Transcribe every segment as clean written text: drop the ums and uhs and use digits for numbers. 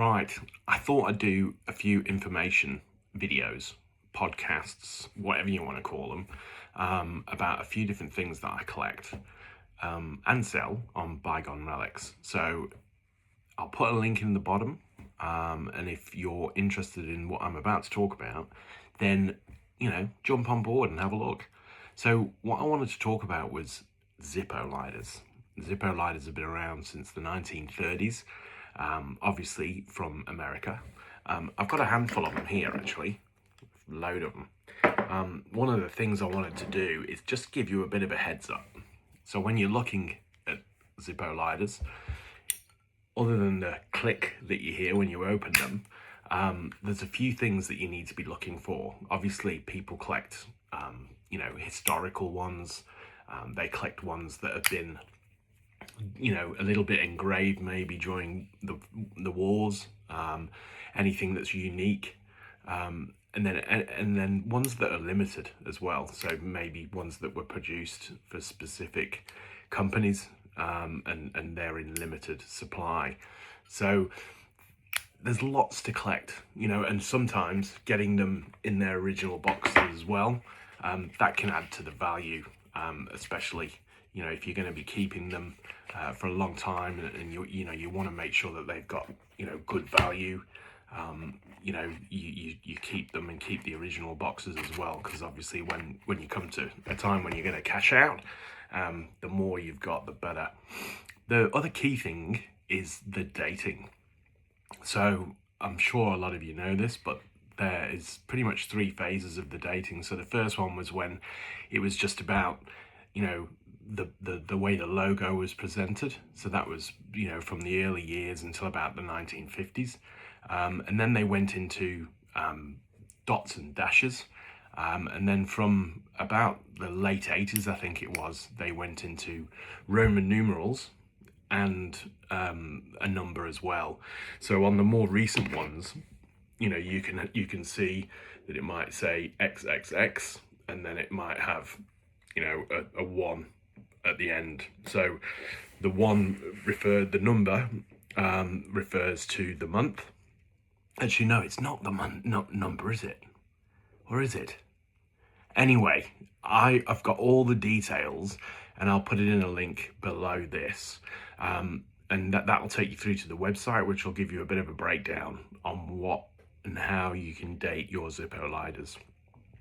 Right, I thought I'd do a few information videos, podcasts, whatever you want to call them, about a few different things that I collect and sell on Bygone Relics. So I'll put a link in the bottom, and if you're interested in what I'm about to talk about, then, jump on board and have a look. So what I wanted to talk about was Zippo lighters. Zippo lighters have been around since the 1930s. Obviously from America. I've got a handful of them here, actually, a load of them. One of the things I wanted to do is just give you a bit of a heads up. So when you're looking at Zippo lighters, other than the click that you hear when you open them, there's a few things that you need to be looking for. Obviously, people collect, historical ones. They collect ones that have been a little bit engraved maybe during the wars, anything that's unique, and then ones that are limited as well. So maybe ones that were produced for specific companies, and they're in limited supply. So there's lots to collect, and sometimes getting them in their original boxes as well, that can add to the value, especially if you're going to be keeping them for a long time, and you want to make sure that they've got good value. You keep them and keep the original boxes as well, because obviously when you come to a time when you're going to cash out, the more you've got, the better. The other key thing is the dating. So I'm sure a lot of you know this, but there is pretty much 3 phases of the dating. So the first one was when it was just about the way the logo was presented. So that was from the early years until about the 1950s, and then they went into dots and dashes, and then from about the late 80s, I think it was, they went into Roman numerals and a number as well. So on the more recent ones, you can see that it might say XXX, and then it might have a 1 at the end. So the number refers to the month. Actually, no, it's not the number, is it? Or is it? Anyway, I've got all the details, and I'll put it in a link below this, and that'll take you through to the website, which will give you a bit of a breakdown on what and how you can date your Zippo lighters,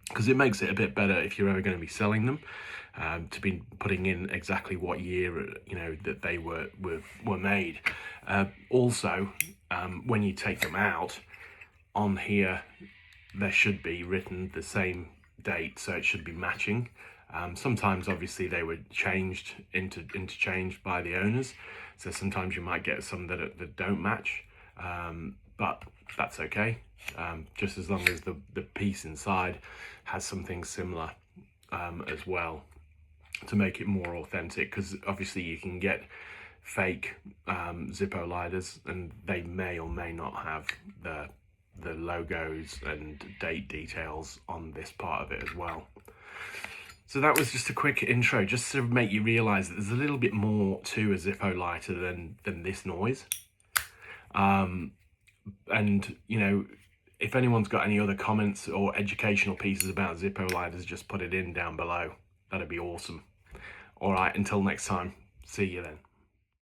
because it makes it a bit better if you're ever going to be selling them, to be putting in exactly what year that they were made. Also, when you take them out, on here there should be written the same date, so it should be matching. Sometimes obviously they were interchanged by the owners, so sometimes you might get some that don't match, but that's okay, just as long as the piece inside has something similar as well, to make it more authentic, because obviously you can get fake Zippo lighters, and they may or may not have the logos and date details on this part of it as well. So that was just a quick intro, just to make you realize that there's a little bit more to a Zippo lighter than this noise. And if anyone's got any other comments or educational pieces about Zippo lighters, just put it in down below. That'd be awesome. All right, until next time, see you then.